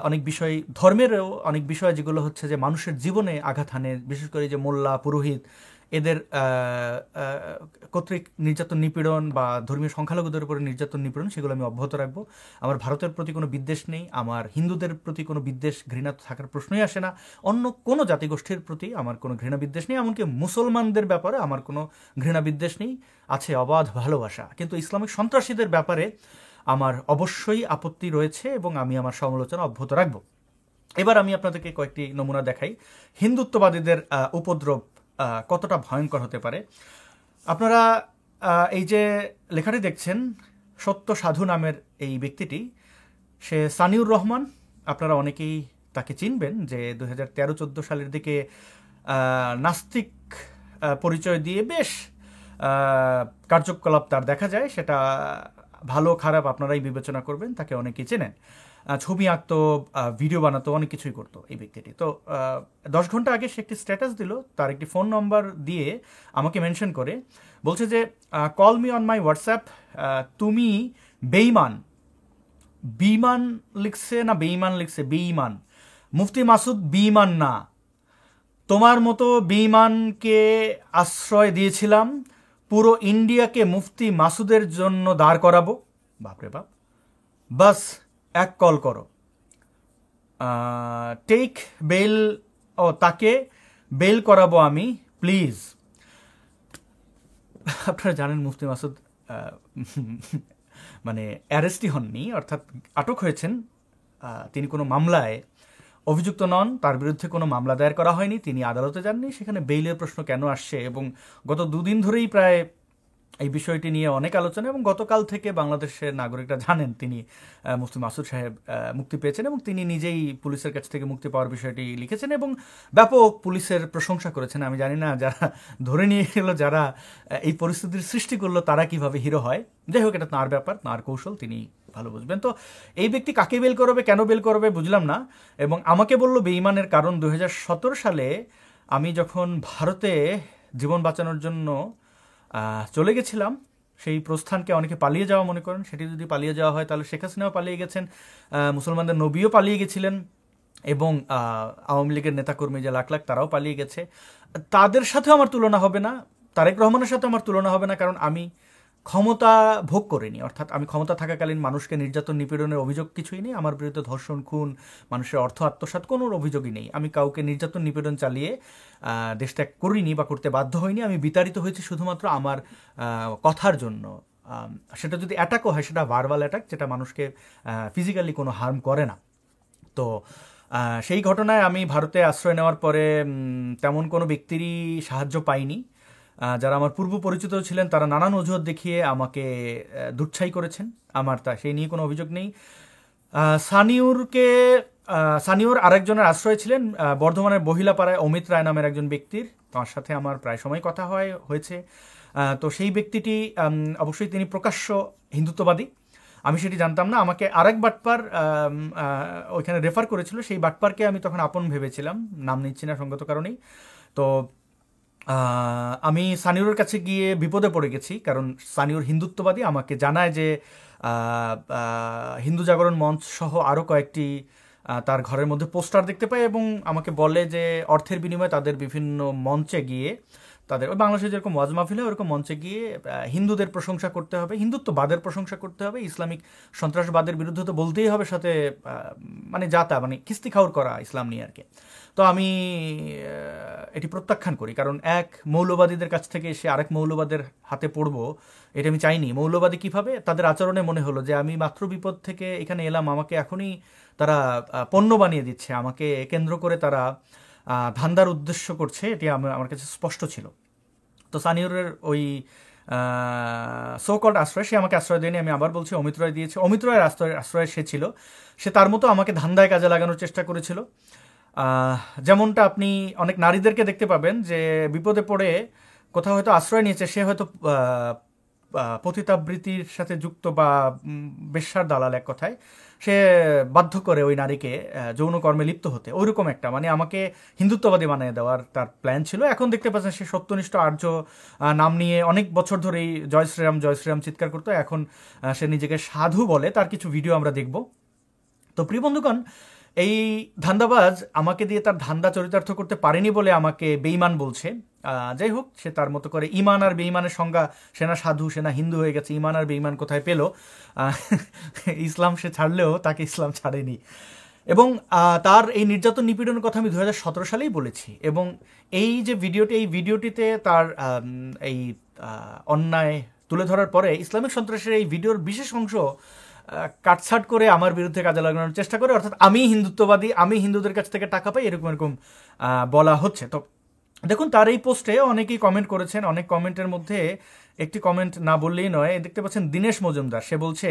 অনেক বিষয়, ধর্মেরও অনেক বিষয় যেগুলো হচ্ছে যে মানুষের জীবনে আঘাত হানে, বিশেষ করে যে মোল্লা, পুরোহিত, এদের কর্তৃক নির্যাতন, নিপীড়ন বা ধর্মীয় সংখ্যালঘুদের উপরে নির্যাতন, নিপীড়ন, সেগুলো আমি অব্যাহত রাখবো। আমার ভারতের প্রতি কোনো বিদ্বেষ নেই, আমার হিন্দুদের প্রতি কোনো বিদ্বেষ, ঘৃণা থাকার প্রশ্নই আসে না। অন্য কোনো জাতিগোষ্ঠীর প্রতি আমার কোনো ঘৃণা বিদ্বেষ নেই, এমনকি মুসলমানদের ব্যাপারে আমার কোনো ঘৃণা বিদ্বেষ নেই, আছে অবাধ ভালোবাসা। কিন্তু ইসলামিক সন্ত্রাসীদের ব্যাপারে আমার অবশ্যই আপত্তি রয়েছে এবং আমি আমার সমালোচনা অব্যাহত রাখবো। এবার আমি আপনাদেরকে কয়েকটি নমুনা দেখাই হিন্দুত্ববাদীদের উপদ্রব কতটা ভয়ঙ্কর হতে পারে। আপনারা এই যে লেখাটি দেখছেন, সত্য সাধু নামের এই ব্যক্তিটি, সে সানিউর রহমান। আপনারা অনেকেই তাকে চিনবেন, যে 2013-14 সালের দিকে নাস্তিক পরিচয় দিয়ে বেশ কার্যকলাপ তার দেখা যায়, সেটা ভালো খারাপ আপনারাই বিবেচনা করবেন। তাকে অনেকেই চেনেন, ছবি আঁকতো, ভিডিও বানাতো, অনেক কিছুই করতো এই ব্যক্তিটি। তো 10 ঘন্টা আগে সে একটি স্ট্যাটাস দিল, তার একটি ফোন নম্বর দিয়ে আমাকে মেনশন করে বলছে যে call me on my WhatsApp, তুমি বেঈমান। বিমান লিখছে না বেঈমান লিখছে, বেঈমান। মুফতি মাসুদ বেঈমান না, তোমার মতো বেঈমানকে আশ্রয় দিয়েছিলাম, পুরো ইন্ডিয়াকে মুফতি মাসুদের জন্য দাঁড় করাবো। বাপরে বাপ, বাস এক কল করো, টেক বেল, তাকে বেল করাবো আমি, প্লিজ। আপনারা জানেন মুফতি মাসুদ মানে অ্যারেস্টই হননি, অর্থাৎ আটক হয়েছেন। তিনি কোনো মামলায় অভিযুক্ত নন, তার বিরুদ্ধে কোনো মামলা দায়ের করা হয়নি, তিনি আদালতে যাননি। সেখানে বেইলের প্রশ্ন কেন আসছে, এবং গত 2 দিন ধরেই প্রায় এই বিষয়টি নিয়ে অনেক আলোচনা, এবং গতকাল থেকে বাংলাদেশের নাগরিকরা জানেন তিনি মুফতি মাসুদ সাহেব মুক্তি পেয়েছেন, এবং তিনি নিজেই পুলিশের কাছ থেকে মুক্তি পাওয়ার বিষয়টি লিখেছেন এবং ব্যাপক পুলিশের প্রশংসা করেছেন। আমি জানি না যারা ধরে নিয়ে গেল, যারা এই পরিস্থিতির সৃষ্টি করলো, তারা কিভাবে হিরো হয়। যাই হোক, এটা তাঁর ব্যাপার, তাঁর কৌশল, তিনি ভালো বুঝবেন। তো এই ব্যক্তি কাকে বেল করবে, কেন বেল করবে বুঝলাম না, এবং আমাকে বলল বেঈমানের কারণ 2017 সালে আমি যখন ভারতে জীবন বাঁচানোর জন্য চলে গেছিলাম, সেই প্রস্থানকে অনেকে পালিয়ে যাওয়া মনে করেন। সেটি যদি পালিয়ে যাওয়া হয় তাহলে শেখ হাসিনাও পালিয়ে গেছেন, মুসলমানদের নবীও পালিয়ে গেছিলেন, এবং আওয়ামী লীগের নেতাকর্মী যে লাখ লাখ তারাও পালিয়ে গেছে। তাদের সাথেও আমার তুলনা হবে না, তারেক রহমানের সাথে আমার তুলনা হবে না, কারণ আমি ক্ষমতা ভোগ করিনি। অর্থাৎ আমি ক্ষমতা থাকাকালীন মানুষকে নির্যাতন নিপীড়নের অভিযোগ কিছুই নেই, আমার বিরুদ্ধে ধর্ষণ, খুন, মানুষের অর্থ আত্মসাৎ কোনো অভিযোগই নেই। আমি কাউকে নির্যাতন নিপীড়ন চালিয়ে দেশ ত্যাগ করিনি বা করতে বাধ্য হইনি। আমি বিতাড়িত হয়েছি শুধুমাত্র আমার কথার জন্য। সেটা যদি অ্যাটাকও হয়, সেটা ভার্বাল অ্যাটাক, যেটা মানুষকে ফিজিক্যালি কোনো হার্ম করে না। তো সেই ঘটনায় আমি ভারতে আশ্রয় নেওয়ার পরে তেমন কোনো ব্যক্তিরই সাহায্য পাইনি। যারা আমার পূর্ব পরিচিত ছিলেন তারা নানান অজুহাত দেখিয়ে আমাকে দুচ্ছাই করেছেন, আমার তা সেই নিয়ে কোনো অভিযোগ নেই। সানিউর আরেকজনের আশ্রয় ছিলেন বর্ধমানের বহিলাপাড়ায় অমিত রায় নামের একজন ব্যক্তির, তার সাথে আমার প্রায় সময় কথা হয়েছে। তো সেই ব্যক্তিটি অবশ্যই তিনি প্রকাশ্য হিন্দুত্ববাদী, আমি সেটি জানতাম না। আমাকে আরেক বাটপার ওইখানে রেফার করেছিল, সেই বাটপারকে আমি তখন আপন ভেবেছিলাম, নাম নিচ্ছি না সঙ্গত কারণেই। তো আমি সানিউরের কাছে গিয়ে বিপদে পড়ে গেছি, কারণ সানিউর হিন্দুত্ববাদী। আমাকে জানায় যে হিন্দু জাগরণ মঞ্চ সহ আরও কয়েকটি তার ঘরের মধ্যে পোস্টার দেখতে পাই, এবং আমাকে বলে যে অর্থের বিনিময়ে তাদের বিভিন্ন মঞ্চে গিয়ে, তাদের ওই বাংলাদেশে যেরকম ওয়াজ মাহফিল হয় ওরকম মঞ্চে গিয়ে হিন্দুদের প্রশংসা করতে হবে, হিন্দুত্ববাদের প্রশংসা করতে হবে, ইসলামিক সন্ত্রাসবাদের বিরুদ্ধে তো বলতেই হবে, সাথে মানে মানে কিস্তি খাওয়ার করা ইসলাম নিয়ে আর কি। তো আমি এটি প্রত্যাখ্যান করি, কারণ এক মৌলবাদীদের কাছ থেকে এসে আরেক মৌলবাদের হাতে পড়বো, এটা আমি চাইনি। মৌলবাদী কীভাবে, তাদের আচরণে মনে হলো যে আমি মাত্র বিপদ থেকে এখানে এলাম, আমাকে এখনই তারা পণ্য বানিয়ে দিচ্ছে, আমাকে কেন্দ্র করে তারা ধান্দার উদ্দেশ্য করছে, এটি আমার কাছে স্পষ্ট ছিল। তো সানিউরের ওই সো কল্ড আশ্রয়, সে আমাকে আশ্রয় দেয়নি, আমি আবার বলছি, অমিত রায় দিয়েছে। অমিত রায়ের আশ্রয় সে ছিল, সে তার মতো আমাকে ধান্দায় কাজে লাগানোর চেষ্টা করেছিল। যেমনটা আপনি অনেক নারীদেরকে দেখতে পাবেন যে বিপদে পড়ে কোথাও হয়তো আশ্রয় নিয়েছে, সে হয়তো পতিতাবৃত্তির সাথে যুক্ত বা বেশ্যার দালাল, এক কথায় সে বাধ্য করে ওই নারীকে যৌনকর্মে লিপ্ত হতে, ওইরকম একটা, মানে আমাকে হিন্দুত্ববাদী বানিয়ে দেওয়ার তার প্ল্যান ছিল। এখন দেখতে পাচ্ছেন সে সত্যনিষ্ঠ আর্য নাম নিয়ে অনেক বছর ধরেই জয় শ্রীরাম জয় শ্রীরাম চিৎকার করতো, এখন সে নিজেকে সাধু বলে। তার কিছু ভিডিও আমরা দেখব। তো প্রিয় বন্ধুগণ, এই ধান্দাবাজ আমাকে দিয়ে তার ধান্দা চরিতার্থ করতে পারেনি বলে আমাকে বেঈমান বলছে। যাই হোক, সে তার মতো করে। ইমান আর বেঈমানের সংজ্ঞা, সে না সাধু, সে না হিন্দু হয়ে গেছে, ইমান আর বেঈমান কোথায় পেল? ইসলাম সে ছাড়লেও তাকে ইসলাম ছাড়েনি। এবং তার এই নির্যাতন নিপীড়নের কথা আমি 2017 সালেই বলেছি, এবং এই যে ভিডিওটি, এই ভিডিওটিতে তার এই অন্যায় তুলে ধরার পরে ইসলামিক সন্ত্রাসের এই ভিডিওর বিশেষ অংশ কাটছাট করে আমার বিরুদ্ধে কাজে লাগানোর চেষ্টা করে, অর্থাৎ আমি হিন্দুত্ববাদী, আমি হিন্দুদের কাছ থেকে টাকা পাই, এরকম বলা হচ্ছে। তো দেখুন তার এই পোস্টে অনেকেই কমেন্ট করেছেন, অনেক কমেন্টের মধ্যে একটি কমেন্ট না বললেই নয়, দেখতে পাচ্ছেন দীনেশ মজুমদার, সে বলছে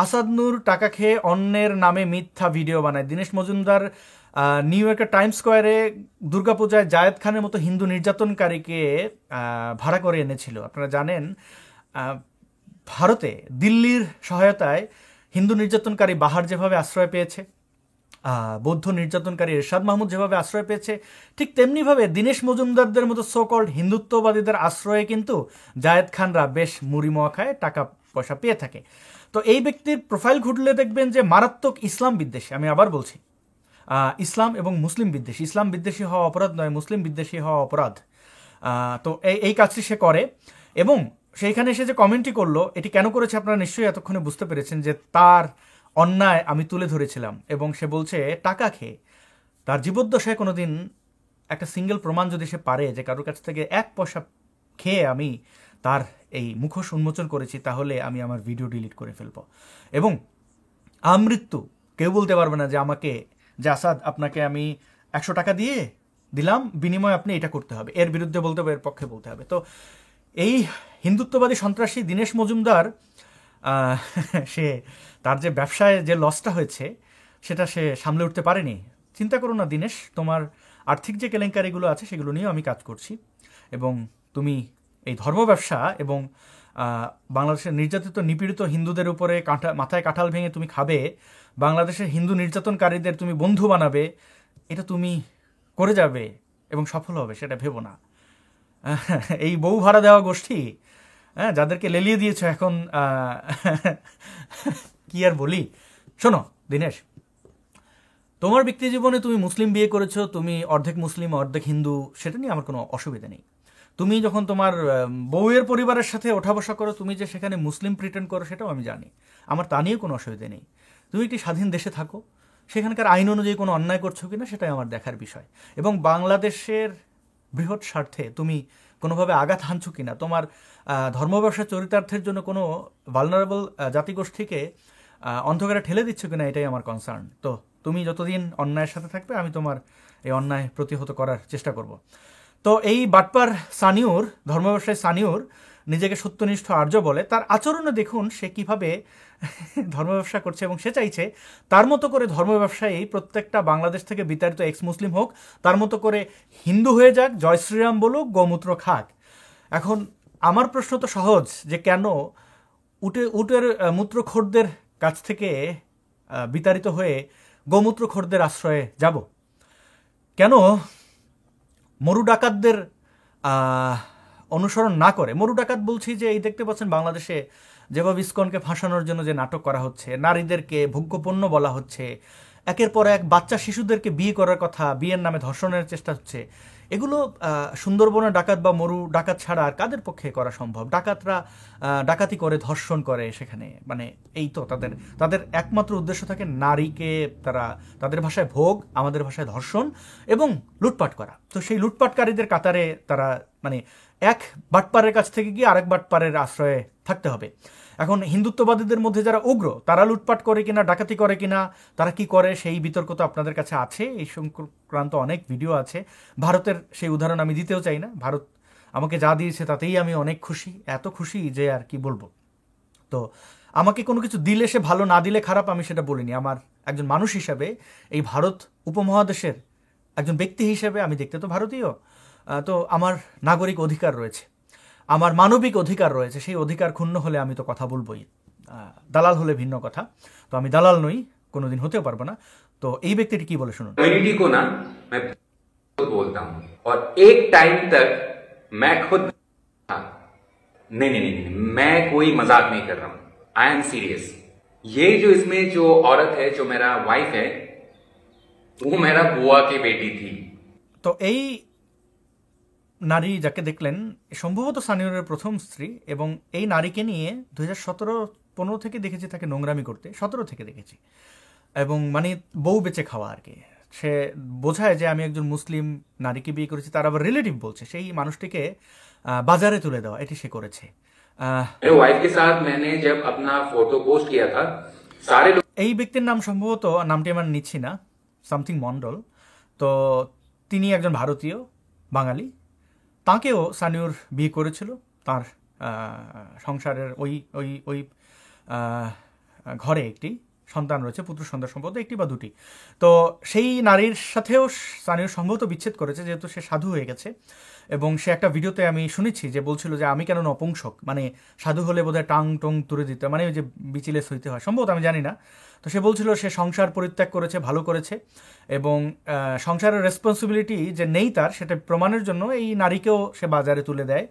আসাদ নূর টাকা খেয়ে অন্যের নামে মিথ্যা ভিডিও বানায়। দীনেশ মজুমদার নিউ ইয়র্কের টাইমস স্কোয়ারে দুর্গাপূজায় জায়েদ খানের মতো হিন্দু নির্যাতনকারীকে ভাড়া করে এনেছিল। আপনারা জানেন ভারতে দিল্লির সহায়তায় হিন্দু নির্যাতনকারী বাহার যেভাবে আশ্রয় পেয়েছে, বৌদ্ধ নির্যাতনকারী এরশাদ মাহমুদ যেভাবে আশ্রয় পেয়েছে, ঠিক তেমনিভাবে দীনেশ মজুমদারদের মতো সোকল্ড হিন্দুত্ববাদীদের আশ্রয়ে কিন্তু জায়েদ খানরা বেশ মুড়ি মোয়া খায়, টাকা পয়সা পেয়ে থাকে। তো এই ব্যক্তির প্রোফাইল ঘুরলে দেখবেন যে মারাত্মক ইসলাম বিদ্বেষী। আমি আবার বলছি, ইসলাম এবং মুসলিম বিদ্বেষী। ইসলাম বিদ্বেষী হওয়া অপরাধ নয়, মুসলিম বিদ্বেষী হওয়া অপরাধ। তো এই কাজটি সে করে, এবং সেইখানে এসে যে কমেন্টটি করলো, এটি কেন করেছে আপনারা নিশ্চয়ই এতক্ষণে বুঝতে পেরেছেন যে তার অন্যায় আমি তুলে ধরেছিলাম। এবং সে বলছে টাকা খেয়ে, তার জীবদ্দশায় কোনো দিন একটা সিঙ্গেল প্রমাণ যদি সে পারে যে কারোর কাছ থেকে 1 পয়সা খেয়ে আমি তার এই মুখোশ উন্মোচন করেছি, তাহলে আমি আমার ভিডিও ডিলিট করে ফেলব। এবং আমৃত্যু কেউ বলতে পারবে না যে আমাকে, যে আসাদ আপনাকে আমি 100 টাকা দিয়ে দিলাম, বিনিময়ে আপনি এটা করতে হবে, এর বিরুদ্ধে বলতে হবে, এর পক্ষে বলতে হবে। তো এই হিন্দুত্ববাদী সন্ত্রাসী দীনেশ মজুমদার সে তার যে ব্যবসায় যে লসটা হয়েছে সেটা সে সামলে উঠতে পারেনি। চিন্তা করো না দীনেশ, তোমার আর্থিক যে কেলেঙ্কারিগুলো আছে সেগুলো নিয়েও আমি কাজ করছি, এবং তুমি এই ধর্ম ব্যবসা এবং বাংলাদেশের নির্যাতিত নিপীড়িত হিন্দুদের উপরে মাথায় কাঁঠাল ভেঙে তুমি খাবে, বাংলাদেশের হিন্দু নির্যাতনকারীদের তুমি বন্ধু বানাবে, এটা তুমি করে যাবে এবং সফল হবে, সেটা ভেবো না। এই বউ ভাড়া দেওয়া গোষ্ঠী, হ্যাঁ, যাদেরকে লেলিয়ে দিয়েছ এখন, কি আর বলি। শোনো দীনেশ, তোমার ব্যক্তি জীবনে তুমি মুসলিম বিয়ে করেছো, তুমি অর্ধেক মুসলিম অর্ধেক হিন্দু, সেটা নিয়ে আমার কোনো অসুবিধা নেই। তুমি যখন তোমার বউয়ের পরিবারের সাথে ওঠা বসা করো, তুমি যে সেখানে মুসলিম প্রিটেন্ড করো, সেটাও আমি জানি, আমার তা নিয়ে কোনো অসুবিধা নেই। তুমি একটি স্বাধীন দেশে থাকো, সেখানকার আইন অনুযায়ী কোনো অন্যায় করছো কিনা সেটাই আমার দেখার বিষয়। এবং বাংলাদেশের বৃহৎ স্বার্থে তুমি কোনোভাবে আঘাত হানছো কিনা, তোমার ধর্ম ব্যবসা চরিতার্থের জন্য কোনো ভালনারেবল জাতিগোষ্ঠীকে অন্ধকারে ঠেলে দিচ্ছ কিনা, এটাই আমার কনসার্ন। তো তুমি যতদিন অন্যায়ের সাথে থাকবে, আমি তোমার এই অন্যায় প্রতিহত করার চেষ্টা করব। তো এই বাটপার সানিউর, ধর্ম ব্যবসায়ী সানিউর নিজেকে সত্যনিষ্ঠ আর্য বলে, তার আচরণে দেখুন সে কিভাবে ধর্ম ব্যবসা করছে, এবং সে চাইছে তার মতো করে ধর্ম ব্যবসায়ী প্রত্যেকটা বাংলাদেশ থেকে বিতাড়িত এক্স মুসলিম হোক, তার মতো করে হিন্দু হয়ে যাক, জয় শ্রীরাম বলুক, গোমূত্র খাক। এখন আমার প্রশ্ন তো সহজ, যে কেন উটের মূত্রখোরদের কাছ থেকে বিতাড়িত হয়ে গোমূত্রখোরদের আশ্রয়ে যাব? কেন মরু ডাকাতদের অনুসরণ না করে, মরু ডাকাত বলছি যে এই দেখতে পাচ্ছেন বাংলাদেশে যেভাবে ইসকনকে ফাঁসানোর জন্য যে নাটক করা হচ্ছে, নারীদেরকে ভোগ্যপণ্য বলা হচ্ছে, একের পর এক বাচ্চা শিশুদেরকে বিয়ে করার কথা, বিয়ের নামে ধর্ষণের চেষ্টা হচ্ছে, এগুলো সুন্দরবনের ডাকাত বা মরু ডাকাত ছাড়া আর কাদের পক্ষে করা সম্ভব? ডাকাতরা ডাকাতি করে, ধর্ষণ করে সেখানে, মানে এই তো তাদের একমাত্র উদ্দেশ্য থাকে নারীকে তারা, তাদের ভাষায় ভোগ, আমাদের ভাষায় ধর্ষণ এবং লুটপাট করা। তো সেই লুটপাটকারীদের কাতারে তারা, মানে এক বাটপারের কাছ থেকে গিয়ে আরেক বাটপারের আশ্রয়ে থাকতে হবে। এখন হিন্দুত্ববাদীদের মধ্যে যারা উগ্র, তারা লুটপাট করে কিনা, ডাকাতি করে কিনা, তারা কি করে, সেই বিতর্ক তো আপনাদের কাছে আছে, এই সংক্রান্ত অনেক ভিডিও আছে। ভারতের সেই উদাহরণ আমি দিতেও চাই না, ভারত আমাকে যা দিয়েছে তাতেই আমি অনেক খুশি, এত খুশি যে আর কি বলবো। তো আমাকে কোনো কিছু দিলে সে ভালো, না দিলে খারাপ, আমি সেটা বলিনি। আমার একজন মানুষ হিসাবে, এই ভারত উপমহাদেশের একজন ব্যক্তি হিসেবে, আমি দেখতে তো ভারতীয়, তো আমার নাগরিক অধিকার রয়েছে, আমার মানবিক অধিকার রয়েছে, সেই অধিকার ক্ষুণ্ণ হলে আমি তো কথা বলবোই। দালাল হলে ভিন্ন কথা, তো আমি দালাল নই, কোনোদিন হতেও পারবো না। তো এই ব্যক্তিটি কি বলে শুনুন। कम्युनिटी को ना मैं बोलता हूं, और एक टाइम तक मैं खुद नहीं, मैं कोई मजाक नहीं कर रहा हूं, आई एम सीरियस। ये जो इसमें जो औरत है, जो मेरा वाइफ है, वो मेरा बुआ की बेटी थी। তো এই নারী যাকে দেখলেন সম্ভবত সানিউরের প্রথম স্ত্রী, এবং এই নারীকে নিয়ে 2017-15 থেকে দেখেছি তাকে নোংরামি করতে, 17 থেকে দেখেছি, এবং মানে বউ বেঁচে খাওয়া আর কি। সে বোঝায় যে আমি একজন মুসলিম নারীকে বিয়ে করেছি, তার আবার রিলেটিভ বলছে, সেই মানুষটিকে বাজারে তুলে দেওয়া, এটি সে করেছে। मेरे वाइफ के साथ मैंने जब अपना फोटो पोस्ट किया था, सारे लोग, এই ব্যক্তির নাম সম্ভবত, নামটি আমার নিচ্ছি না, সামথিং মন্ডল। তো তিনি একজন ভারতীয়, বাঙালি, তাকেও সানিউর বিয়ে করেছিল। তার সংসারের ওই ওই ওই ঘরে একটি সন্তান রয়েছে, পুত্র সন্তান সম্ভবত একটি বা দুটি। তো সেই নারীর সাথেও সানিউর সম্ভবত বিচ্ছেদ করেছে, যেহেতু সে সাধু হয়ে গেছে। এবং সে একটা ভিডিওতে আমি শুনেছি যে বলছিল যে আমি কেন নপুংসক, মানে সাধু হলে বোধহয় টাং টং তুলে দিতে, মানে ওই যে বিচিলেস হইতে হয় সম্ভবত, আমি জানি না। তো সে বলছিল সে সংসার পরিত্যাগ করেছে, ভালো করেছে, এবং সংসারের রেসপন্সিবিলিটি যে নেই তার, সেটা প্রমাণের জন্য এই নারীকেও সে বাজারে তুলে দেয়।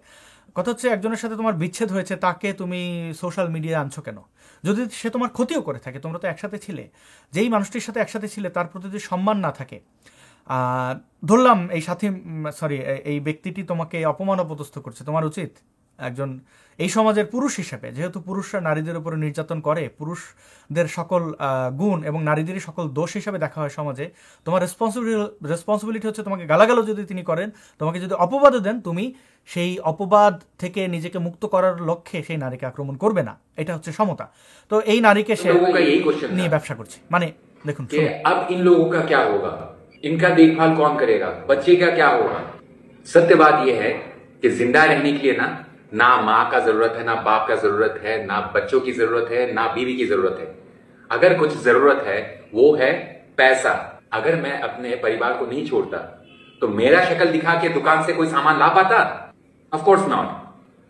কথা হচ্ছে, একজনের সাথে তোমার বিচ্ছেদ হয়েছে, তাকে তুমি সোশ্যাল মিডিয়ায় আনছো কেন? যদি সে তোমার ক্ষতিও করে থাকে, তোমরা তো একসাথে ছিলে, যেই মানুষটির সাথে একসাথে ছিলে তার প্রতি যদি সম্মান না থাকে, ধরলাম এই সাথী এই ব্যক্তিটি তোমাকে অপমান অপদস্থ করছে, তোমার উচিত একজন এই সমাজের পুরুষ হিসেবে, যেহেতু পুরুষরা নারীদের উপরে নির্যাতন করে, পুরুষদের সকল গুণ এবং নারীদেরই সকল দোষ হিসেবে দেখা হয় সমাজে, তোমার রেসপন্সিবিলিটি হচ্ছে, তোমাকে গালাগালও যদি তিনি করেন, তোমাকে যদি অপবাদও দেন, তুমি সেই অপবাদ থেকে নিজেকে মুক্ত করার লক্ষ্যে সেই নারীকে আক্রমণ করবে না। এটা হচ্ছে সমতা। তো এই নারীকে সে নিয়ে ব্যবসা করছে। মানে দেখুন, अब इन लोगों का क्या होगा, इनका देखभाल कौन करेगा, बच्चे का क्या होगा। सत्य बात यह है कि जिंदा रहने के लिए ना माँ का जरूरत है, ना बाप का जरूरत है, ना बच्चों की जरूरत है, ना बीवी की जरूरत है। अगर कुछ जरूरत है वो है पैसा। अगर मैं अपने परिवार को नहीं छोड़ता तो मेरा शक्ल दिखा के दुकान से कोई सामान ला पाता? Of course not.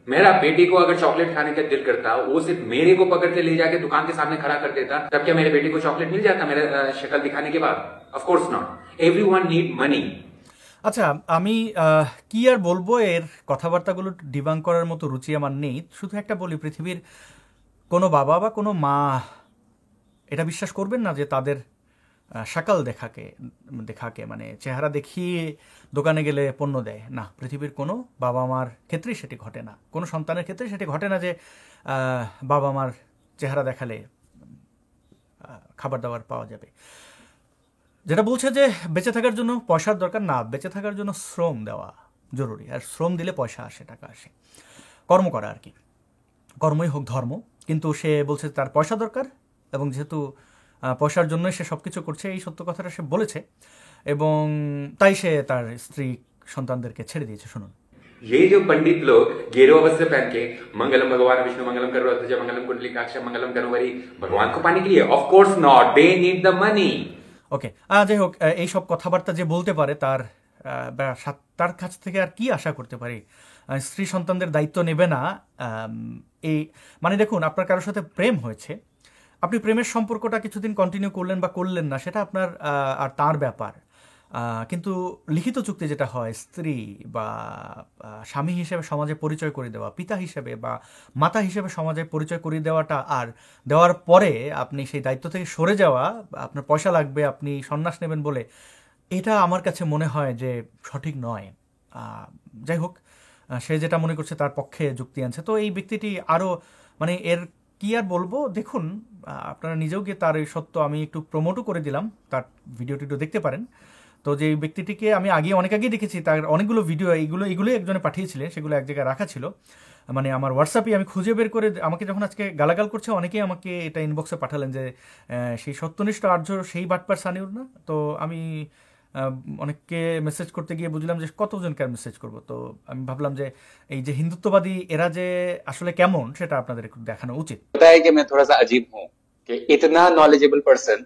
मेरा बेटे को अगर चॉकलेट खाने का दिल करता, वो सिर्फ मेरे को पकड़ के ले जाके दुकान के सामने खड़ा कर देता, तब क्या मेरे बेटे को चॉकलेट मिल जाता मेरे शक्ल दिखाने के बाद? Of course not. Everyone need money. আচ্ছা, আমি কি আর বলবো, এর কথাবার্তাগুলো ডিবাং করার মতো রুচি আমার নেই। শুধু একটা বলি, পৃথিবীর কোনো বাবা বা কোনো মা এটা বিশ্বাস করবেন না যে তাদের শাকাল দেখাকে মানে চেহারা দেখিয়ে দোকানে গেলে পণ্য দেয় না। পৃথিবীর কোনো বাবা মার ক্ষেত্রেই সেটি ঘটে না, কোনো সন্তানের ক্ষেত্রে সেটি ঘটে না যে বাবা মার চেহারা দেখালে খাবার দাবার পাওয়া যাবে। যেটা বলছে যে বেঁচে থাকার জন্য পয়সার দরকার, না, বেঁচে থাকার জন্য শ্রম দেওয়া জরুরি। আর শ্রম দিলে পয়সা আসে, টাকা আসে, কর্ম করা আর কি, কর্মই হোক ধর্ম। কিন্তু সে বলছে তার পয়সা দরকার, এবং যেহেতু পয়সার জন্যই সে সব কিছু করছে, এই সত্য কথাটা সে বলেছে, এবং তাই সে তার স্ত্রী সন্তানদেরকে ছেড়ে দিয়েছে। শুনুন। ये जो पंडित लोग गेरुआ वस्त्र पहन के मंगलम भगवान विष्णु मंगलम करोड़ध्वज मंगलम कुंडलिकाक्ष मंगलम करोवरी भगवान को पाने के लिए, of course not, they need the money. Okay, যাই হোক, এইসব কথাবার্তা যে বলতে পারে তার কাছ থেকে আর কি আশা করতে পারি? স্ত্রী সন্তানদের দায়িত্ব নেবে না, এই মানে দেখুন, আপনার কারোর সাথে প্রেম হয়েছে, আপনি প্রেমের সম্পর্কটা কিছুদিন কন্টিনিউ করলেন বা করলেন না, সেটা আপনার আর তার ব্যাপার। কিন্তু লিখিত চুক্তি যেটা হয়, স্ত্রী বা স্বামী হিসেবে সমাজে পরিচয় করে দেওয়া, পিতা হিসেবে বা মাতা হিসেবে সমাজে পরিচয় করিয়ে দেওয়াটা, আর দেওয়ার পরে আপনি সেই দায়িত্ব থেকে সরে যাওয়া, আপনার পয়সা লাগবে, আপনি সন্ন্যাস নেবেন বলে, এটা আমার কাছে মনে হয় যে সঠিক নয়। যাই হোক, সে যেটা মনে করছে তার পক্ষে যুক্তি আনছে। তো এই ব্যক্তিটি আরও মানে এর কি আর বলবো, দেখুন আপনারা নিজেও গিয়ে তার এই সত্য আমি একটু প্রমোটও করে দিলাম, তার ভিডিওটি একটু দেখতে পারেন। তো যে ব্যক্তিটিকে আমি অনেক আগে দেখেছি, তার অনেকগুলো ভিডিও এইগুলোই একজনে পাঠিয়েছিলেন, সেগুলো এক জায়গায় রাখা ছিল, মানে আমার হোয়াটসঅ্যাপে আমি খুঁজে বের করে, আমাকে যখন আজকে গালাগাল করছে অনেকেই আমাকে এটা ইনবক্সে পাঠালেন যে সেই সত্যনিষ্ঠ আর্য সেই বাটপার সানিউর না। তো আমি অনেককে মেসেজ করতে গিয়ে বুঝলাম যে কতজনকে আর মেসেজ করবো। তো আমি ভাবলাম যে এই যে হিন্দুত্ববাদী এরা যে আসলে কেমন, সেটা আপনাদের একটু দেখানো উচিত। पता है कि मैं थोड़ा सा अजीब हूँ कि इतना नॉलेजेबल पर्सन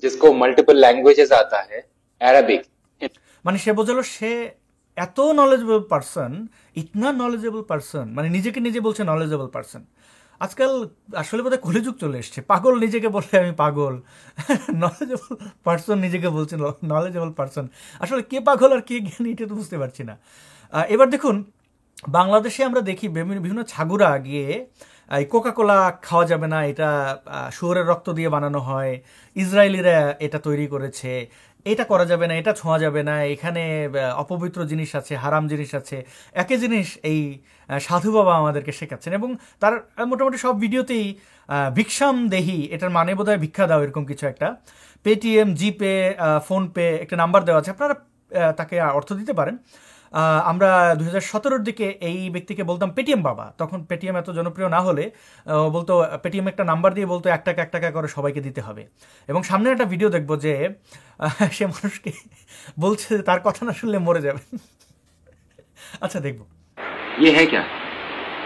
जिसको मल्टीपल लैंग्वेजेस आता है, अरबिक, মানে সে বোঝালো সে এত নলেজেবল পারসন, ইতনা নলেজেবল পারসন, মানে নিজেকে নিজে বলছে নলেজেবল পারসন। আজকাল আসলে বোধহয় কলিযুগ চলে এসছে, পাগল নিজেকে বলে আমি পাগল, নলেজেবল পারসন নিজেকে বলছে নলেজেবল পারসন। আসলে কে পাগল আর কে জ্ঞানী এটা তো বুঝতে পারছি না। এবার দেখুন, বাংলাদেশে আমরা দেখি বিভিন্ন ছাগুরা গিয়ে এই কোকাকোলা খাওয়া যাবে না, এটা শুয়োরের রক্ত দিয়ে বানানো হয়, ইসরায়েলিরা এটা তৈরি করেছে, এটা করা যাবে না, এটা ছোঁয়া যাবে না, এখানে অপবিত্র জিনিস আছে, হারাম জিনিস আছে, একই জিনিস এই সাধু বাবা আমাদেরকে শেখাচ্ছেন। এবং তার মোটামুটি সব ভিডিওতেই ভিক্ষাম দেহি, এটার মানে বোধহয় ভিক্ষা দাও, এরকম কিছু একটা, পেটিএম, জিপে, ফোনপে একটা নাম্বার দেওয়া আছে, আপনারা তাকে অর্থ দিতে পারেন। আমরা 2017-র দিকে এই ব্যক্তিকে বলতাম পেটিএম বাবা, তখন পেটিএম এত জনপ্রিয় না হলে বলতো পেটিএম একটা নাম্বার দিয়ে বলতো 1 টাকা 1 টাকা করে সবাইকে দিতে হবে। এবং সামনে একটা ভিডিও দেখবো যে সে মানুষকে বলছে তার কথা না শুনলে মরে যাবে। আচ্ছা দেখবো। ये है क्या?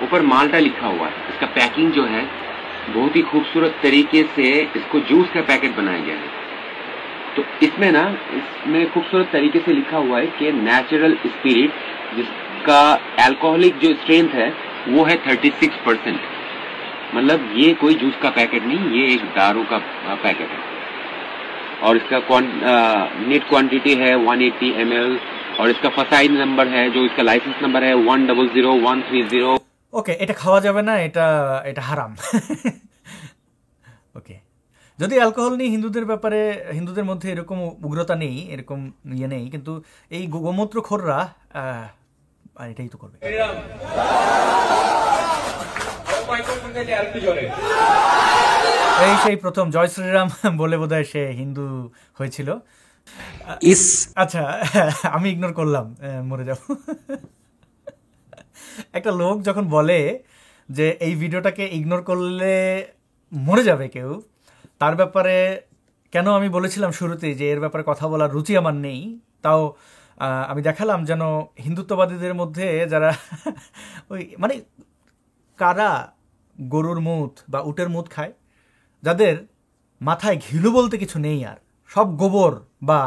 ऊपर माल्टा लिखा हुआ है। इसका पैकिंग जो है बहुत ही खूबसूरत तरीके से इसको जूस का पैकेट बनाया गया है। तो इसमें खूबसूरत तरीके से लिखा हुआ है कि नेचुरल स्पिरिट, जिसका अल्कोहलिक जो स्ट्रेंथ है वो है 36%। मतलब ये कोई जूस का पैकेट नहीं, ये एक दारू का पैकेट है। और इसका नेट क्वांटिटी है 180 ml और इसका फसाइल नंबर है, जो इसका लाइसेंस नंबर है 100130। ওকে, এটা খাওয়া যাবে না, এটা এটা হারাম। ওকে, যদি অ্যালকোহল নিয়ে হিন্দুদের মধ্যে এরকম উগ্রতা নেই, এরকম ইয়ে নেই, কিন্তু এই গোমূত্রখোররা এটাই তো করবে। এই সেই প্রথম জয় শ্রীরাম বলে বোধহয় সে হিন্দু হয়েছিল। আচ্ছা, আমি ইগনোর করলাম, মরে যাব। একটা লোক যখন বলে যে এই ভিডিওটাকে ইগনোর করলে মরে যাবে কেউ, তার ব্যাপারে কেন আমি বলেছিলাম শুরুতেই যে এর ব্যাপারে কথা বলার রুচি আমার নেই, তাও আমি দেখালাম যেন হিন্দুত্ববাদীদের মধ্যে যারা ওই মানে কারা গরুর মুত বা উটের মুত খায়, যাদের মাথায় ঘিলু বলতে কিছু নেই, আর সব গোবর বা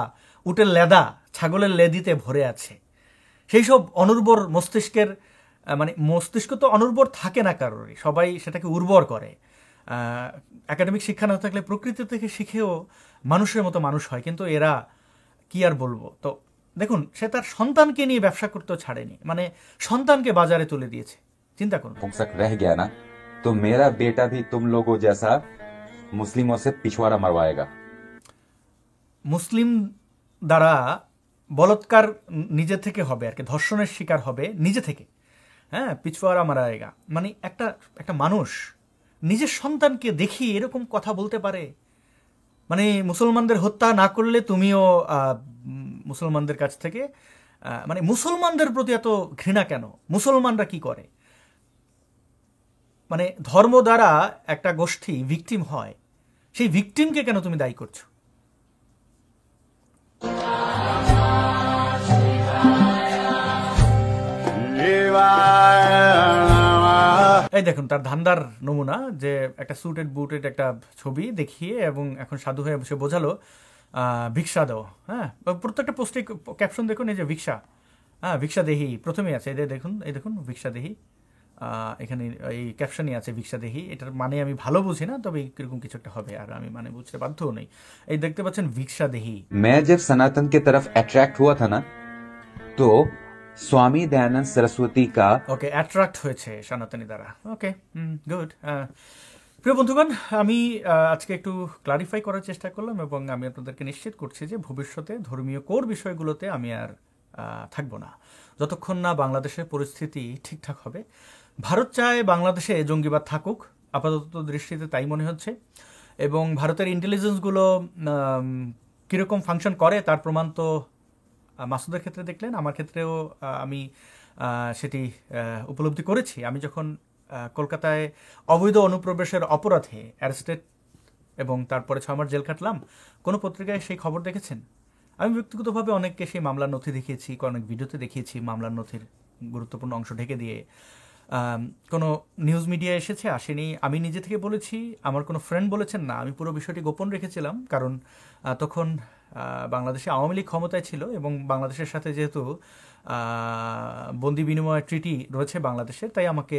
উটের লেদা, ছাগলের লেদিতে ভরে আছে, সেই সব অনুর্বর মস্তিষ্কের, মানে মস্তিষ্ক তো অনুর্বর থাকে না কারোরই, সবাই সেটাকে উর্বর করে। একাডেমিক শিক্ষা না থাকলে প্রকৃতি থেকে শিখেও মানুষের মতো মানুষ হয়, কিন্তু এরা কি আর বলবো। তো দেখুন, সে তার সন্তানকে নিয়ে ব্যবসা করতেও ছাড়েনি, মানে সন্তানকে বাজারে তুলে দিয়েছে। চিন্তা করুন। रह गया ना तो मेरा बेटा भी तुम लोगों जैसा मुस्लिमों से पिछवाड़ा मरवाएगा। মুসলিম দ্বারা বলৎকার নিজে থেকে হবে আর কি, ধর্ষণের শিকার হবে নিজে থেকে। হ্যাঁ, পিছুয়ারা মারায়েগা, মানে একটা মানুষ নিজের সন্তানকে দেখিয়ে এরকম কথা বলতে পারে? মানে মুসলমানদের হত্যা না করলে তুমিও মুসলমানদের কাছ থেকে, মানে মুসলমানদের প্রতি এত ঘৃণা কেন? মুসলমানরা কি করে? মানে ধর্ম দ্বারা একটা গোষ্ঠী ভিকটিম হয়, সেই ভিকটিমকে কেন তুমি দায়ী করছো? এই দেখুন তার ধান্দার নমুনা, যে একটা সুটেড বুটেড একটা ছবি দেখিয়ে এবং এখন সাধু হয়ে বসে বোঝালো ভিক্ষা দাও। হ্যাঁ, প্রত্যেকটা পোস্টে ক্যাপশন দেখুন, এই যে ভিক্ষা, হ্যাঁ ভিক্ষা দেহি প্রথমেই আছে, এই দেখুন ভিক্ষা দেহি, এখানে এই ক্যাপশনই আছে ভিক্ষা দেহি। এটার মানে আমি ভালো বুঝি না, তবে এরকম কিছু একটা হবে, আর আমি মানে বুঝতে বাধ্যও নেই। এই দেখতে পাচ্ছেন ভিক্ষা দেহি। मैं जब सनातन की तरफ अट्रैक्ट हुआ था ना, तो स्वामी दयानंद सरस्वती का ওকে, অ্যাট্রাক্ট হয়েছে সনাতনী দ্বারা। ওকে, গুড। প্রিয় বন্ধুগণ, আমি আজকে একটু ক্লারিফাই করার চেষ্টা করলাম এবং আমি আপনাদেরকে নিশ্চিত করছি যে ভবিষ্যতে ধর্মীয় কোর বিষয়গুলোতে আমি আর থাকবো না, যতক্ষণ না বাংলাদেশের পরিস্থিতি ঠিকঠাক হবে। ভারত চায় বাংলাদেশে জঙ্গিবাদ থাকুক, আপাতত দৃষ্টিতে তাই মনে হচ্ছে, এবং ভারতের ইন্টেলিজেন্সগুলো কীরকম ফাংশন করে তার প্রমাণ তো মাসুদের ক্ষেত্রে দেখলেন, আমার ক্ষেত্রেও আমি সেটি উপলব্ধি করেছি। আমি যখন কলকাতায় অবৈধ অনুপ্রবেশের অপরাধে অ্যারেস্টেড এবং তারপরে 6 মাস জেল কাটলাম, কোনো পত্রিকায় সেই খবর দেখেছেন? আমি ব্যক্তিগতভাবে অনেককে সেই মামলার নথি দেখিয়েছি, অনেক ভিডিওতে দেখিয়েছি, মামলার নথির গুরুত্বপূর্ণ অংশ ঢেকে দিয়ে। কোনো নিউজ মিডিয়া এসেছে, আসেনি। আমি নিজে থেকে বলেছি, আমার কোনো ফ্রেন্ড বলেছেন না। আমি পুরো বিষয়টি গোপন রেখেছিলাম, কারণ তখন বাংলাদেশে আওয়ামী লীগ ক্ষমতায় ছিল এবং বাংলাদেশের সাথে যেহেতু বন্দি বিনিময় ট্রিটি রয়েছে বাংলাদেশে, তাই আমাকে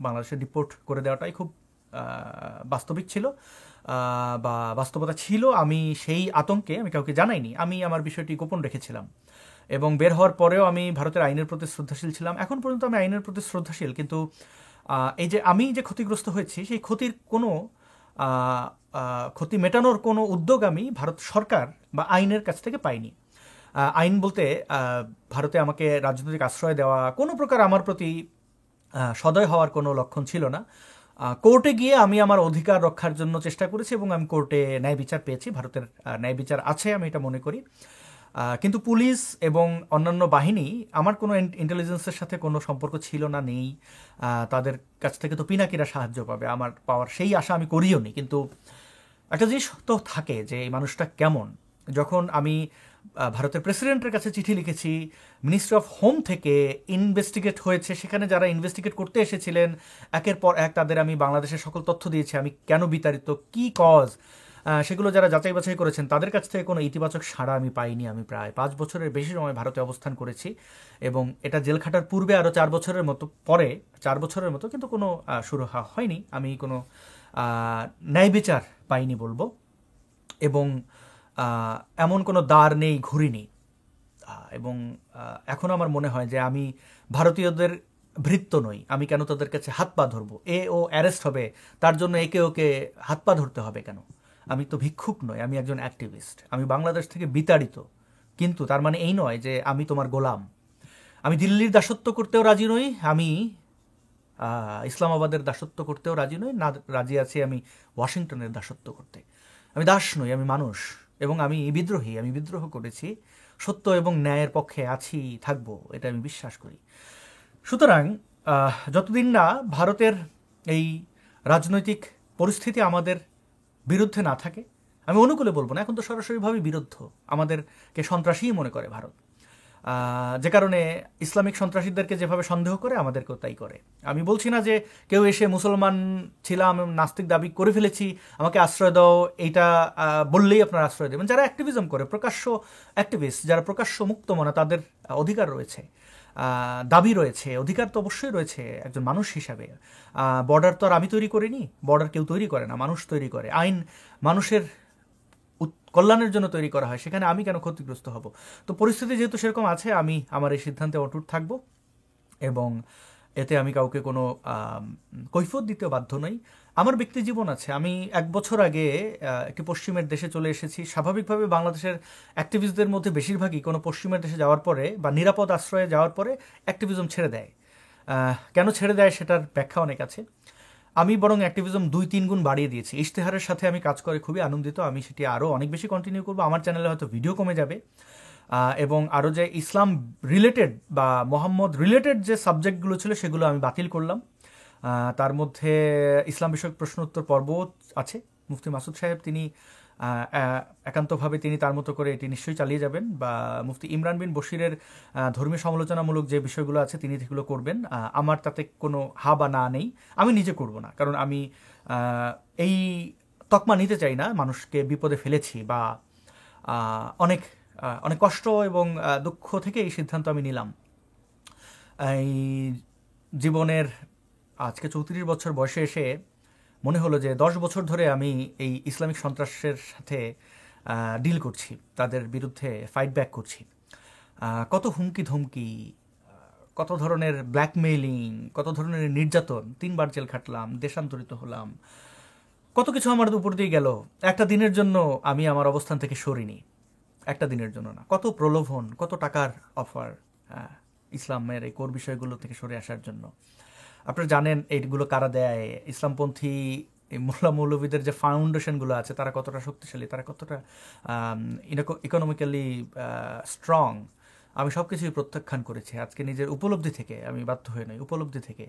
বাংলাদেশে ডিপোর্ট করে দেওয়াটাই খুব বাস্তবিক ছিল বা বাস্তবতা ছিল। আমি সেই আতঙ্কে আমি কাউকে জানাইনি, আমি আমার বিষয়টি গোপন রেখেছিলাম এবং বের হওয়ার পরেও আমি ভারতের আইনের প্রতি শ্রদ্ধাশীল ছিলাম। এখন পর্যন্ত আমি আইনের প্রতি শ্রদ্ধাশীল, কিন্তু এই যে আমি যে ক্ষতিগ্রস্ত হয়েছি, সেই ক্ষতির কোনো ক্ষতি মেটানোর কোনো উদ্যোগ আমি ভারত সরকার বা আইনের কাছ থেকে পাইনি। আইন বলতে ভারতে আমাকে রাজনৈতিক আশ্রয় দেওয়া, কোনো প্রকার আমার প্রতি সদয় হওয়ার কোনো লক্ষণ ছিল না। কোর্টে গিয়ে আমি আমার অধিকার রক্ষার জন্য চেষ্টা করেছি এবং আমি কোর্টে ন্যায় বিচার পেয়েছি। ভারতের ন্যায় বিচার আছে, আমি এটা মনে করি। কিন্তু পুলিশ এবং অন্যান্য বাহিনী আমার কোনো ইন্টেলিজেন্সের সাথে কোনো সম্পর্ক ছিল না, নেই। তাদের কাছ থেকে তো পিনাকিরা সাহায্য পাবে, আমার পাওয়ার সেই আশা আমি করিও নি। কিন্তু একটা জিনিস তো থাকে যে এই মানুষটা কেমন। যখন আমি ভারতের প্রেসিডেন্টের কাছে চিঠি লিখেছি, মিনিস্ট্রি অফ হোম থেকে ইনভেস্টিগেট হয়েছে, সেখানে যারা ইনভেস্টিগেট করতে এসেছিলেন একের পর এক তাদের আমি বাংলাদেশের সকল তথ্য দিয়েছি, আমি কেন বিতাড়িত, কি কজ, সেগুলো যারা যাচাই বাছাই করেছেন তাদের কাছ থেকে কোনো ইতিবাচক সাড়া আমি পাইনি। আমি প্রায় 5 বছরের বেশি সময় ভারতে অবস্থান করেছি এবং এটা জেল খাটার পূর্বে আরও 4 বছরের মতো, পরে 4 বছরের মতো, কিন্তু কোনো সুরাহা হয়নি, আমি কোনো ন্যায় বিচার পাইনি বলবো, এবং এমন কোনো দ্বার নেই, ঘুরি নেই। এবং এখন আমার মনে হয় যে আমি ভারতীয়দের ভৃত্য নই, আমি কেন তাদের কাছে হাত পা ধরবো, ও অ্যারেস্ট হবে তার জন্য একে ওকে হাত পা ধরতে হবে কেন? আমি তো ভিক্ষুক নই, আমি একজন অ্যাক্টিভিস্ট, আমি বাংলাদেশ থেকে বিতাড়িত, কিন্তু তার মানে এই নয় যে আমি তোমার গোলাম। আমি দিল্লির দাসত্ব করতেও রাজি নই, আমি ইসলামাবাদের দাসত্ব করতেও রাজি নই, না রাজি আছি আমি ওয়াশিংটনের দাসত্ব করতে। আমি দাস নই, আমি মানুষ, এবং আমি বিদ্রোহী, আমি বিদ্রোহ করেছি, সত্য এবং ন্যায়ের পক্ষে আছি, থাকবো, এটা আমি বিশ্বাস করি। সুতরাং যতদিন না ভারতের এই রাজনৈতিক পরিস্থিতি আমাদের বিরুদ্ধে না থাকে, আমি অনুকূলে বলবো না, এখন তো সরাসরিভাবে বিরুদ্ধ, আমাদেরকে সন্ত্রাসীই মনে করে ভারত, যে কারণে ইসলামিক সন্ত্রাসীদেরকে যেভাবে সন্দেহ করে আমাদেরকেও তাই করে। আমি বলছি না যে কেউ এসে মুসলমান ছিলাম, নাস্তিক দাবি করে ফেলেছি, আমাকে আশ্রয় দাও, এইটা বললেই আপনারা আশ্রয় দেবেন। যারা অ্যাক্টিভিজম করে, প্রকাশ্য অ্যাক্টিভিস্ট, যারা প্রকাশ্য মুক্ত মনা, তাদের অধিকার রয়েছে, দাবি রয়েছে, অধিকার তো অবশ্যই রয়েছে একজন মানুষ হিসাবে। বর্ডার তো আর আমি তৈরি করিনি, বর্ডার কেউ তৈরি করে না, মানুষ তৈরি করে। আইন মানুষের কল্যাণের জন্য তৈরি করা হয়, সেখানে আমি কেন ক্ষতিগ্রস্ত হব? তো পরিস্থিতি যেহেতু সেরকম আছে, আমি আমার এই সিদ্ধান্তে অটুট থাকব এবং এতে আমি কাউকে কোনো কৈফিয়ত দিতে বাধ্য নই। আমার ব্যক্তি জীবন আছে, আমি 1 বছর আগে একটি পশ্চিমের দেশে চলে এসেছি। স্বাভাবিকভাবে বাংলাদেশের অ্যাক্টিভিস্টদের মধ্যে বেশিরভাগই কোনো পশ্চিমের দেশে যাওয়ার পরে বা নিরাপদ আশ্রয়ে যাওয়ার পরে অ্যাক্টিভিজম ছেড়ে দেয়। কেন ছেড়ে দেয় সেটার ব্যাখ্যা অনেক আছে। আমি বরং অ্যাক্টিভিজম 2-3 গুণ বাড়িয়ে দিয়েছি। ইশতেহারের সাথে আমি কাজ করে খুবই আনন্দিত, আমি সেটি আরও অনেক বেশি কন্টিনিউ করবো। আমার চ্যানেলে হয়তো ভিডিও কমে যাবে এবং আরও যে ইসলাম রিলেটেড বা মোহাম্মদ রিলেটেড যে সাবজেক্টগুলো ছিল সেগুলো আমি বাতিল করলাম। তার মধ্যে ইসলাম বিষয়ক প্রশ্ন উত্তর পর্ব আছে। মুফতি মাসুদ সাহেব তিনি একান্তভাবে তিনি তার মতো করে এটি নিশ্চয়ই চালিয়ে যাবেন, বা মুফতি ইমরান বিন বশিরের ধর্মীয় সমালোচনামূলক যে বিষয়গুলো আছে তিনি সেগুলো করবেন। আমার তাতে কোনো হা বা না নেই, আমি নিজে করব না, কারণ আমি এই তকমা নিতে চাই না মানুষকে বিপদে ফেলেছি, বা অনেক অনেক কষ্ট এবং দুঃখ থেকে এই সিদ্ধান্ত আমি নিলাম। এই জীবনের আজকে 34 বছর বয়সে এসে মনে হলো যে 10 বছর ধরে আমি এই ইসলামিক সন্ত্রাসের সাথে ডিল করছি, তাদের বিরুদ্ধে ফাইট ব্যাক করছি। কত হুমকি ধমকি, কত ধরনের ব্ল্যাকমেইলিং, কত ধরনের নির্যাতন, 3 বার জেল খাটলাম, দেশান্তরিত হলাম, কত কিছু আমার উপর দিয়ে গেল। একটা দিনের জন্য আমি আমার অবস্থান থেকে সরিনি, একটা দিনের জন্য না। কত প্রলোভন, কত টাকার অফার ইসলামের এই কোর বিষয়গুলো থেকে সরে আসার জন্য। আপনারা জানেন এইগুলো কারা দেয়, ইসলামপন্থী মোল্লা মৌলবীদের যে ফাউন্ডেশনগুলো আছে তারা কতটা শক্তিশালী, তারা কতটা ইকোনমিক্যালি স্ট্রং। আমি সব কিছুই প্রত্যাখ্যান করেছি। আজকে নিজের উপলব্ধি থেকে, আমি বাধ্য হয়ে নই, উপলব্ধি থেকে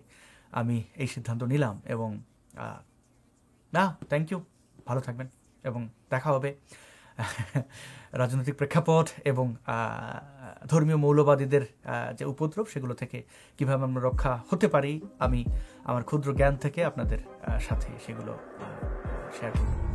আমি এই সিদ্ধান্ত নিলাম। এবং না, থ্যাংক ইউ, ভালো থাকবেন এবং দেখা হবে। রাজনৈতিক প্রেক্ষাপট এবং ধর্মীয় মৌলবাদীদের যে উপদ্রব সেগুলো থেকে কীভাবে আমরা রক্ষা হতে পারি, আমি আমার ক্ষুদ্র জ্ঞান থেকে আপনাদের সাথে সেগুলো শেয়ার করব।